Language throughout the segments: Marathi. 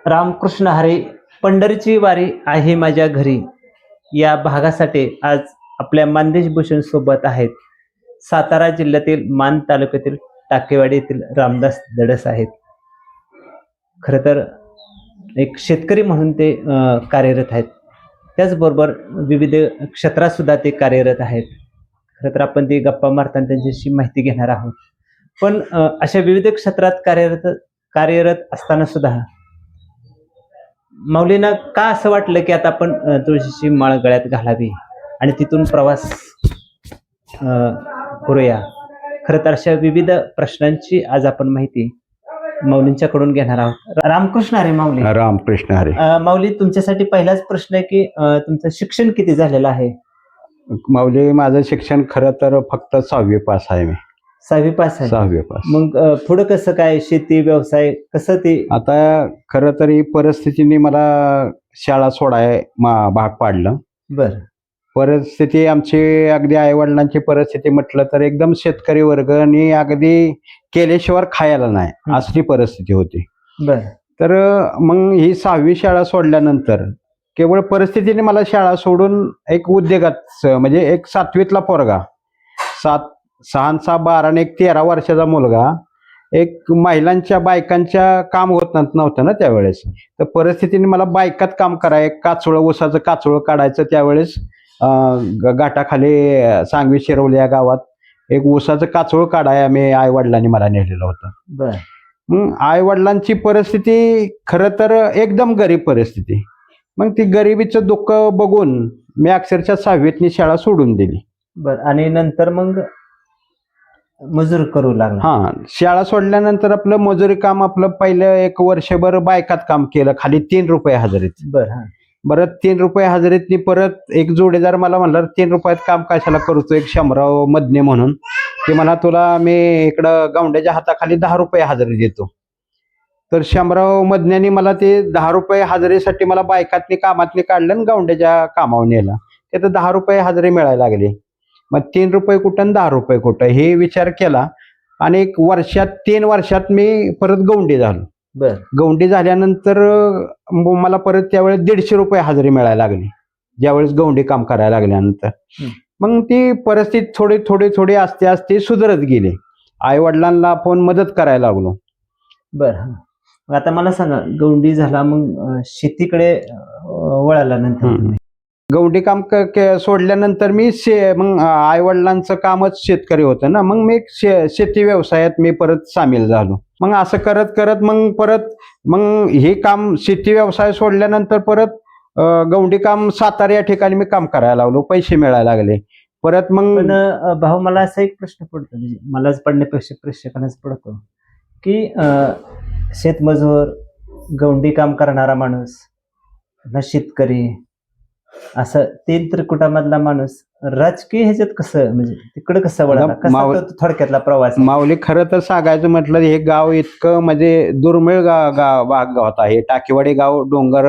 रामकृष्ण हरी. पंढरीची वारी आहे माझ्या घरी या भागासाठी आज आपल्या मानदेश भूषण सोबत आहेत. सातारा जिल्ह्यातील मान तालुक्यातील टाकेवाडी येथील रामदास दडस आहेत. खरं तर एक शेतकरी म्हणून ते कार्यरत आहेत. त्याचबरोबर विविध क्षेत्रात सुद्धा ते कार्यरत आहेत. खरं तर आपण ते गप्पा मारताना त्यांच्याशी माहिती घेणार आहोत. पण अशा विविध क्षेत्रात कार्यरत असताना सुद्धा माऊलींना का असं वाटलं की आता आपण तुळशीची माळ गळ्यात घालावी आणि तिथून प्रवास करूया. खरं तर अशा विविध प्रश्नांची आज आपण माहिती माऊलींच्याकडून घेणार आहोत. रामकृष्ण हरी माऊली. रामकृष्ण हरी. माऊली, तुमच्यासाठी पहिलाच प्रश्न आहे की तुमचं शिक्षण किती झालेलं आहे? माऊली, माझं शिक्षण खरं तर फक्त 6वी पास आहे. मी 6वी पास आहे. 6वी पास. मग पुढं कसं काय शेती व्यवसाय कसं ते? आता खरं तर ही परिस्थितीने मला शाळा सोडाय भाग पाडलं. बर. परिस्थिती आमची अगदी आईवडिलांची परिस्थिती म्हटलं तर एकदम शेतकरी वर्ग आणि अगदी केल्याशिवाय खायला नाही असली परिस्थिती होती. बर. तर मग ही 6वी शाळा सोडल्यानंतर केवळ परिस्थितीने मला शाळा सोडून एक उद्योगात म्हणजे एक 7वीतला पोरगा 6 6 12 आणि 13 वर्षाचा मुलगा एक महिलांच्या बायकांच्या काम होत नव्हतं ना त्यावेळेस. तर परिस्थितीने मला बायकात काम करायचं, काचोळं ऊसाचं काचोळं काढायचं. त्यावेळेस गाठाखाली सांगवी शिरवली या गावात एक ऊसाचं काचोळं काढाय आम्ही आईवडिलांनी मला नेलेलं होतं. बर. मग आईवडिलांची परिस्थिती खरं तर एकदम गरीब परिस्थिती. मग ती गरिबीचं दुःख बघून मी अक्षरशः 6वीतनी शाळा सोडून दिली. बर. आणि नंतर मग मजूर करू लागला? हा, शाळा सोडल्यानंतर आपलं मजुरी काम आपलं पहिलं एक वर्षभर बायकात काम केलं, खाली 3 रुपये हजेरीत. बर. बरं 3 रुपये हजेरीतनी परत एक जोडीदार मला म्हणला 3 रुपयात काम कशाला करतो, एक शंभराव मधने म्हणून. ते म्हणा तुला मी इकडं गवंड्याच्या हाताखाली 10 रुपये हजेरी देतो. तर शंभराव मधन्याने मला ते 10 रुपये हजेरीसाठी मला बायकातनी कामातनी काढलं आणि गवंड्याच्या कामावर नेलं. तिथं 10 रुपये हजेरी मिळायला लागली. मग 3 रुपये कुठं आणि 10 रुपये कुठं हे विचार केला आणि एक वर्षात 3 वर्षात मी परत गवंडी झालो. बर. गवंडी झाल्यानंतर मला परत त्यावेळेस 150 रुपये हजेरी मिळायला लागली ज्यावेळेस गवंडी काम करायला लागल्यानंतर. मग ती परिस्थिती थोडी आस्ते आस्ते सुधारत गेली. आई वडिलांना आपण मदत करायला लागलो. बर. मग आता मला सांगा, गवंडी झाला मग शेतीकडे वळाला नंतर? गवंडी काम सोडल्यानंतर मी मग आई वडिलांचं कामच शेतकरी होतं ना. मग मी शेती व्यवसायात मी परत सामील झालो. मग असं करत करत मग हे काम शेती व्यवसाय सोडल्यानंतर परत गवंडी काम सातारा या ठिकाणी मी काम करायला लागलो. पैसे मिळायला लागले परत. मग पण भाऊ, मला असा एक प्रश्न पडतो, म्हणजे मलाच पडण्यापेक्षा प्रेक्षकांनाच पडतो की शेतमजूर, गवंडी काम करणारा माणूस, शेतकरी, असं 3 त्रिकुटामधला माणूस राजकीय ह्याच्यात कसं, म्हणजे तिकडे कसं वळाला, थोडक्यातला प्रवास? माऊली, खरं तर सांगायचं म्हटलं हे गाव इतकं म्हणजे दुर्मिळ भाग होता. हे टाकेवाडी गाव डोंगर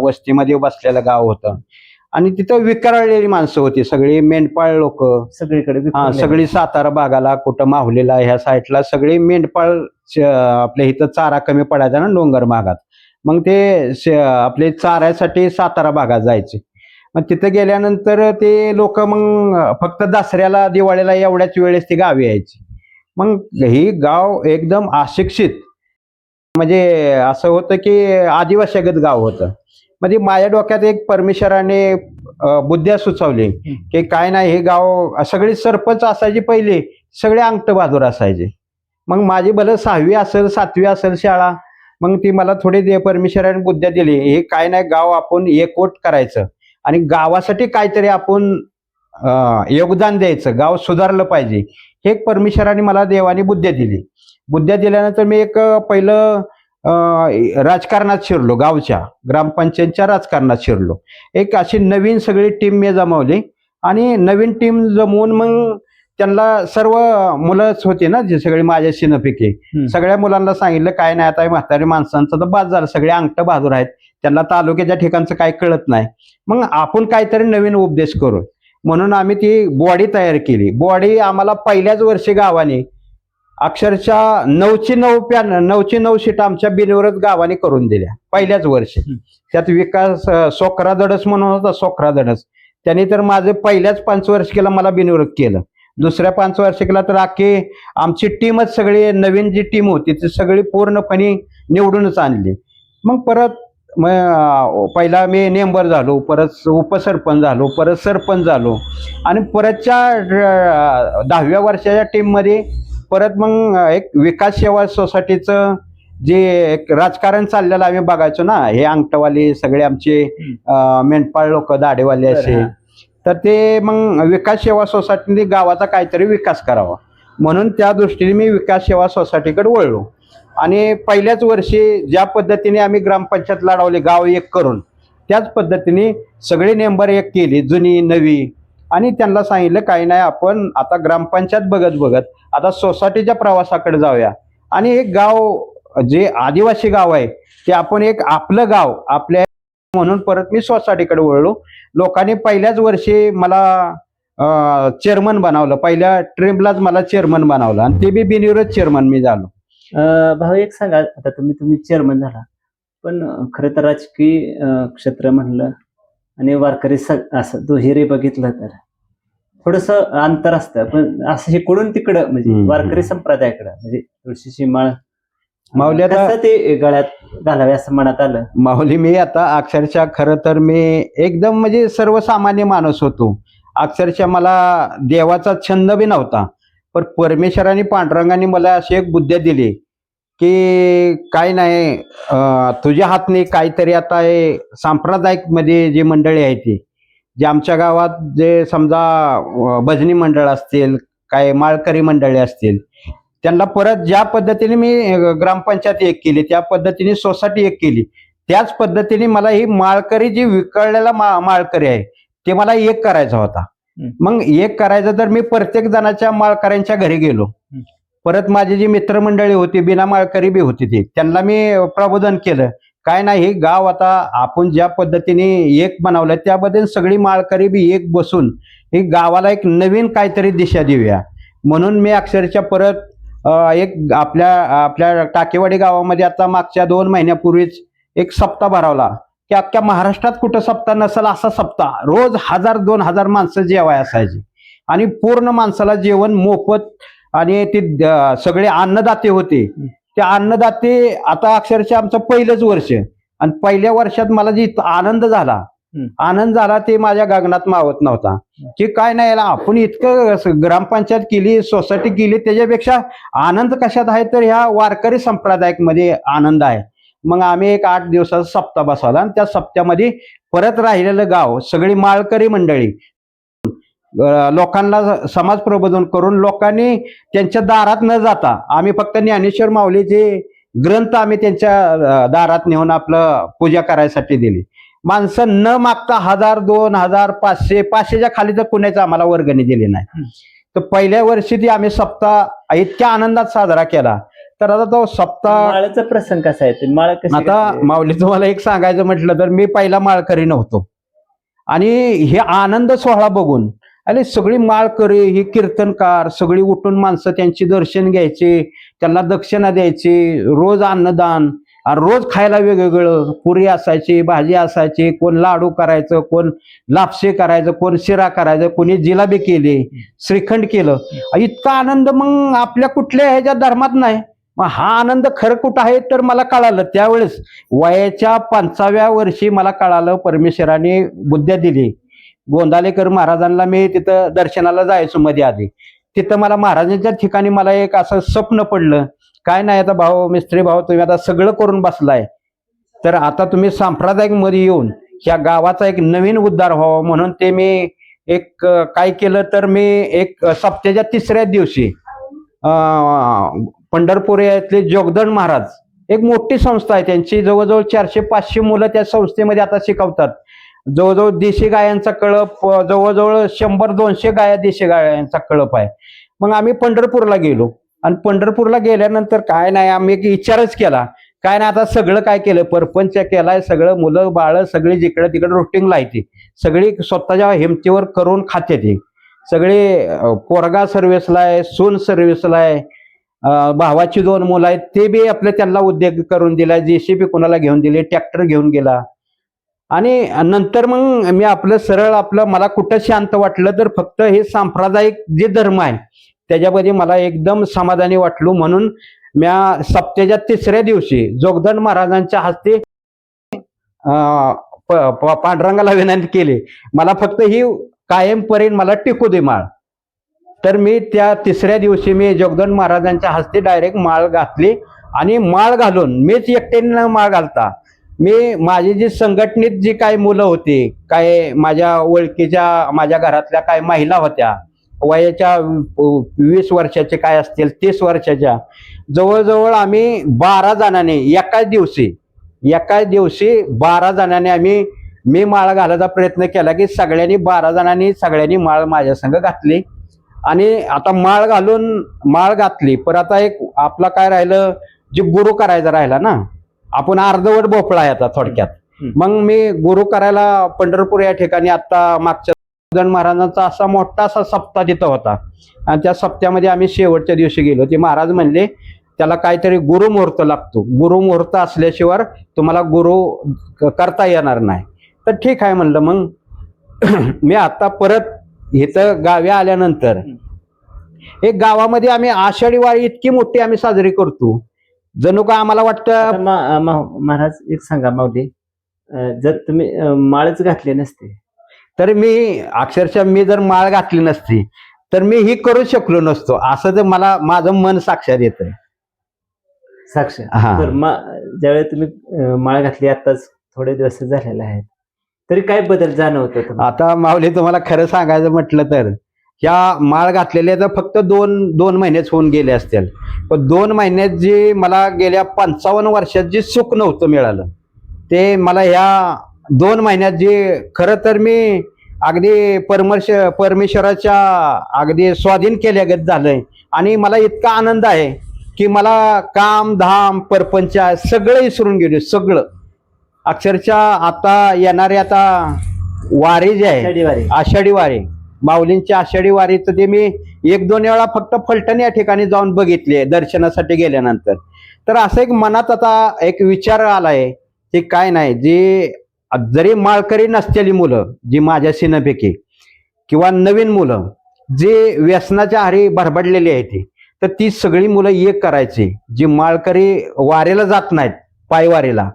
वस्तीमध्ये बसलेलं गाव होतं आणि तिथं विखरलेली माणसं होती, सगळी मेंढपाळ लोक सगळीकडे. सगळी सातारा भागाला कुठं माहुलीला ह्या साईडला सगळी मेंढपाळ. आपल्या इथं चारा कमी पडायचा ना डोंगर भागात. मग ते आपले चाऱ्यासाठी सातारा भागात जायचे. मग तिथं गेल्यानंतर ते लोक मग फक्त दसऱ्याला दिवाळीला एवढ्याच वेळेस ती गावी यायची. मग ही गाव एकदम अशिक्षित, म्हणजे असं होतं की आदिवासीगत गाव होतं. म्हणजे माझ्या डोक्यात एक परमेश्वराने बुद्ध्या सुचवली की काय नाही, हे गाव सगळे सरपंच असायचे पहिले, सगळे अंगठ बहादूर असायचे. मग माझी भलं 6वी असेल 7वी असेल शाळा, मग ती मला थोडी परमेश्वराने बुद्ध्या दिली. हे काय नाही, गाव आपण एकवट करायचं आणि गावासाठी काहीतरी आपण योगदान द्यायचं, गाव सुधारलं पाहिजे. हे परमेश्वराने मला देवाने बुद्ध्या दिली. बुद्ध्या दिल्यानंतर मी एक पहिलं राजकारणात शिरलो, गावच्या ग्रामपंचायतच्या राजकारणात शिरलो. एक अशी नवीन सगळी टीम मी जमवली आणि नवीन टीम जमवून मग त्यांना सर्व मुलंच होती ना जे सगळे माझ्या शिनपिके, सगळ्या मुलांना सांगितलं काय नाही, आता म्हातारी माणसांचं तर बाद झालं, सगळे अंगठ बहादूर आहेत, त्यांना तालुक्याच्या ठिकाणचं काही कळत नाही, मग आपण काहीतरी नवीन उपदेश करू. म्हणून आम्ही ती बॉडी तयार केली. बॉडी आम्हाला पहिल्याच वर्षी गावाने अक्षरशः 9ची 9 सीट आमच्या बिनविरोध गावाने करून दिल्या पहिल्याच वर्षी. त्यात विकास सोखरा दडस म्हणून होता, सोखरा दडस, त्यांनी तर माझे पहिल्याच 5 वर्ष केला, मला बिनविरोध केलं. दुसऱ्या 5 वर्ष केला तर अख्खी आमची टीमच सगळी नवीन जी टीम होती ती सगळी पूर्णपणे निवडूनच आणली. मग परत पहिला मी नेंबर झालो, परत उपसरपंच झालो, परत सरपंच झालो आणि परतच्या 10व्या वर्षाच्या टीममध्ये परत मग एक विकास सेवा सोसायटीचं जे एक राजकारण चाललेलं आम्ही बघायचो ना, हे अंगठवाले सगळे आमचे मेंढपाळ लोक दाढेवाले असे, तर ते मग विकास सेवा सोसायटीने गावाचा काहीतरी विकास करावा म्हणून त्या दृष्टीने मी विकास सेवा सोसायटीकडे वळलो. आणि पहिल्याच वर्षी ज्या पद्धतीने आम्ही ग्रामपंचायत लढवली गाव एक करून, त्याच पद्धतीने सगळी नेंबर एक केली, जुनी नवी, आणि त्यांना सांगितलं काही नाही, आपण आता ग्रामपंचायत बघत बघत आता सोसायटीच्या प्रवासाकडे जाऊया आणि एक गाव जे आदिवासी गाव आहे ते आपण एक आपलं गाव आपल्या म्हणून परत मी सोसायटीकडे वळलो. लोकांनी पहिल्याच वर्षी मला चेअरमन बनवलं, पहिल्या ट्रिमलाच मला चेअरमन बनवलं आणि ते बी बिनविरोध चेअरमन मी झालो. भाऊ एक सांगा, आता तुम्ही चेअरमन झाला, पण खरं तर राजकीय क्षेत्र म्हणलं आणि वारकरी असं दुहेरी बघितलं तर थोडस अंतर असतं, पण असं इकडून तिकडं म्हणजे वारकरी संप्रदायाकडं म्हणजे तुळशीची माळ माऊली आता ते गळ्यात घालावे असं मनात आलं. माऊली मी आता अक्षरशः खरं तर मी एकदम म्हणजे सर्वसामान्य माणूस होतो. अक्षरशः मला देवाचा छंद बी नव्हता, पण परमेश्वराने पांडुरंगाने मला अशी एक बुद्धी दिली की काय नाही, तुझ्या हातने काहीतरी आता हे सांप्रदायिक मध्ये जी मंडळी आहे ती जे आमच्या गावात जे समजा भजनी मंडळ असतील, काय माळकरी मंडळी असतील, त्यांना परत ज्या पद्धतीने मी ग्रामपंचायत एक केली, त्या पद्धतीने सोसायटी एक केली, त्याच पद्धतीने मला ही माळकरी जी विकळलेला माळकरी आहे ते मला एक करायचा होता. मग एक करायचं तर मी प्रत्येक जणाच्या माळकऱ्यांच्या घरी गेलो. परत माझी जी मित्रमंडळी होती बिना माळकरी बी होती ती, त्यांना मी प्रबोधन केलं, काय नाही हे गाव आता आपण ज्या पद्धतीने एक बनवलं त्याबद्दल सगळी माळकरी बी एक बसून हे गावाला एक नवीन काहीतरी दिशा देऊया म्हणून मी अक्षरशः परत एक आपल्या टाकेवाडी गावामध्ये आता मागच्या 2 महिन्यापूर्वीच एक सप्ताह भरवला की अख्ख्या महाराष्ट्रात कुठं सप्ताह नसेल असा सप्ताह, रोज 1000-2000 माणसं जेवाय असायची आणि पूर्ण माणसाला जेवण मोफत, आणि ते सगळे अन्नदाते होते. ते अन्नदाते आता अक्षरशः आमचं पहिलंच वर्ष, आणि पहिल्या वर्षात मला जी आनंद झाला ते माझ्या गगनात मावत नव्हता की काय नाही याला आपण इतकं ग्रामपंचायत केली, सोसायटी केली, त्याच्यापेक्षा आनंद कशात आहे तर ह्या वारकरी संप्रदायात मध्ये आनंद आहे. मग आम्ही एक 8 दिवसाचा सप्ताह बसवला आणि त्या सप्त्यामध्ये परत राहिलेलं गाव सगळी माळकरी मंडळी लोकांना समाज प्रबोधन करून लोकांनी त्यांच्या दारात न जाता आम्ही फक्त ज्ञानेश्वर माऊलीचे ग्रंथ आम्ही त्यांच्या दारात नेऊन आपलं पूजा करायसाठी दिली. माणसं न मागता 1000, 2000, 500च्या खाली तर कुणाचं आम्हाला वर्गणी दिली नाही. तर पहिल्या वर्षी ती आम्ही सप्ताह इतक्या आनंदात साजरा केला. तर आता तो सप्ताह माळाचा प्रसंग कसा आहे ते माळ कशी आता माऊली तुम्हाला एक सांगायचं म्हटलं तर मी पहिला माळकरी नव्हतो, आणि हे आनंद सोहळा बघून आणि सगळी माळकरी ही कीर्तनकार सगळी उठून माणसं त्यांची दर्शन घ्यायचे, त्यांना दक्षिणा द्यायची, रोज अन्नदान, रोज खायला वेगवेगळं, पुरी असायची, भाजी असायची, कोण लाडू करायचं, कोण लापसे करायचं, कोण शिरा करायचं, कोणी जिलाबी केली, श्रीखंड केलं. इतका आनंद मग आपल्या कुठल्या ह्याच्या धर्मात नाही. मग हा आनंद खरं कुठं आहे तर मला कळालं त्यावेळेस वयाच्या 5व्या वर्षी मला कळालं, परमेश्वराने बुद्ध्या दिली. गोंदालेकर महाराजांना मी तिथं दर्शनाला जायचो मध्ये आधी, तिथं मला महाराजांच्या ठिकाणी मला एक असं स्वप्न पडलं, काय नाही आता भाऊ मिस्त्री भाऊ तुम्ही आता सगळं करून बसलाय, तर आता तुम्ही सांप्रदायिक मध्ये येऊन ह्या गावाचा एक नवीन उद्धार व्हावा म्हणून ते मी एक काय केलं तर मी एक सप्त्याच्या 3ऱ्या दिवशी पंढरपूर यातले जोगदंड महाराज एक मोठी संस्था आहे, त्यांची जवळजवळ 400-500 मुलं त्या संस्थेमध्ये आता शिकवतात. जवळजवळ देशी गायांचा कळप जवळजवळ 100-200 गाया देशी गायांचा कळप आहे. मग आम्ही पंढरपूरला गेलो आणि पंढरपूरला गेल्यानंतर काय नाही आम्ही एक विचारच केला, काय नाही आता सगळं काय केलं, परपंच केलाय, सगळं मुलं बाळ सगळी जिकडे तिकडे रुटीन लायते, सगळी स्वतःच्या हिमतीवर करून खाते, ते सगळे पोरगा सर्व्हिसला आहे, सून सर्व्हिसला आहे, भावाची 2 मुलं आहेत, ते बी आपलं त्यांना उद्योग करून दिला, JCB कोणाला घेऊन दिले, ट्रॅक्टर घेऊन गेला. आणि नंतर मग मी आपलं सरळ मला कुठं शांत वाटलं तर फक्त हे सांप्रदायिक जे धर्म आहे त्याच्यामध्ये मला एकदम समाधानी वाटलो. म्हणून म्या सप्त्याच्या 3ऱ्या दिवशी जोगदंड महाराजांच्या हस्ते पांडुरंगाला विनंती केली, मला फक्त ही कायमपर्यंत मला टिकू दे माळ. तर मी त्या 3ऱ्या दिवशी मी जोगदंड महाराजांच्या हस्ते डायरेक्ट माळ घातली. आणि माळ घालून मीच एकट्याने माळ घालता, मी माझी जी संघटनेत जी काही मुलं होती, काय माझ्या ओळखीच्या माझ्या घरातल्या काय महिला होत्या, वयाच्या 20 वर्षाचे काय असतील 30 वर्षाच्या, जवळजवळ आम्ही 12 जणांनी एकाच दिवशी 12 जणांनी मी माळ घालायचा प्रयत्न केला की सगळ्यांनी 12 जणांनी माळ माझ्या संग घातली. आणि आता माळ घातली, पण आता एक आपला काय राहिलं, जे गुरु करायचा राहिला ना, आपण अर्धवट भोपळा आहे आता थोडक्यात. मग मी गुरु करायला पंढरपूर या ठिकाणी आता मागच्या जोगदंड महाराजांचा असा मोठा सप्ताह तिथं होता. आणि त्या सप्त्यामध्ये आम्ही शेवटच्या दिवशी गेलो. ते महाराज म्हणले त्याला काहीतरी गुरुमुहूर्त लागतो, गुरुमुहूर्त असल्याशिवाय तुम्हाला गुरु करता येणार नाही. तर ठीक आहे म्हणलं. मग मी आता परत इथं गावी आल्यानंतर एक गावामध्ये आम्ही आषाढी वारी इतकी मोठी आम्ही साजरी करतो, जणू का आम्हाला वाटतं. महाराज एक सांगा माऊली, जर तुम्ही माळच घातली नसते तर मी अक्षरशः जर माळ घातली नसती तर मी ही करू शकलो नसतो, असं तर मला माझं मन साक्षात येतंय. साक्षात. तर ज्यावेळी तुम्ही माळ घातली, आताच थोडे दिवस झालेले आहेत, तरी काय बदल जाणवतो? आता माऊली तुम्हाला खरं सांगायचं म्हटलं तर ह्या माळ घातलेल्या तर फक्त दोन महिनेच होऊन गेले असतील, पण 2 महिन्यात जी मला गेल्या 55 वर्षात जे सुख नव्हतं मिळालं, ते मला ह्या 2 महिन्यात जे खरं तर मी अगदी परमेश्वराच्या अगदी स्वाधीन केल्यागत झालंय. आणि मला इतका आनंद आहे की मला काम धाम परपंच सगळं विसरून गेलो, सगळं. अक्षरशः आता येणारे आता वारी जे आहे आषाढी वारी, माऊलींची आषाढी वारी, तर ते मी 1-2 वेळा फक्त फलटण या ठिकाणी जाऊन बघितले दर्शनासाठी गेल्यानंतर. तर असं एक मनात आता एक विचार आलाय की काय नाही, जी जरी माळकरी नसलेली मुलं जी माझ्या सिनेपैकी किंवा नवीन मुलं जे व्यसनाच्या आहारी भरबडलेली आहेत, तर ती सगळी मुलं एक करायची. जी माळकरी वारीला जात नाहीत, पायवारीला,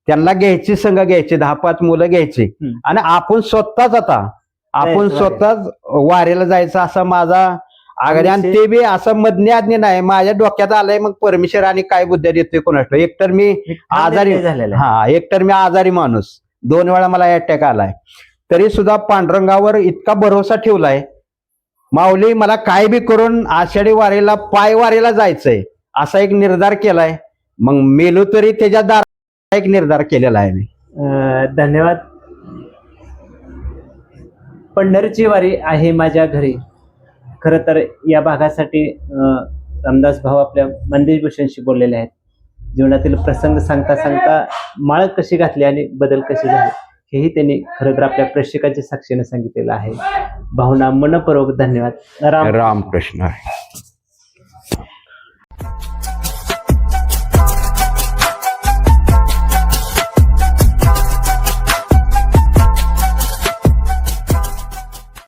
त्यांना घ्यायची, संघ घ्यायची, 10-5 मुलं घ्यायची आणि आपण स्वतःच वारीला जायचं, असा माझा आग्रह. आणि ते बी असं मधने आज्ञे नाही, माझ्या डोक्यात आलंय. मग परमेश्वर आणि काय बुद्ध्या देतोय कोणाला. एकतर मी आजारी माणूस, 2 वेळा मला अटॅक आलाय, तरी सुद्धा पांडुरंगावर इतका भरोसा ठेवलाय, माऊली मला काय बी करून आषाढी वारीला पायवारीला जायचंय असा एक निर्धार केलाय. मग मेलो तरी त्याच्या दारात एक निर्धार केलेला आहे मी. धन्यवाद. पंढरीची वारी आहे माझ्या घरी. खरं तर या भागासाठी रामदास भाऊ आपल्या मंदिर भूषणशी बोललेले आहेत. जीवनातील प्रसंग सांगता माळ कशी घातली आणि बदल कसे झाले हेही त्यांनी खरं तर आपल्या प्रेक्षकाच्या साक्षीने सांगितलेलं आहे. भावना मनपूर्वक धन्यवाद. रामकृष्ण.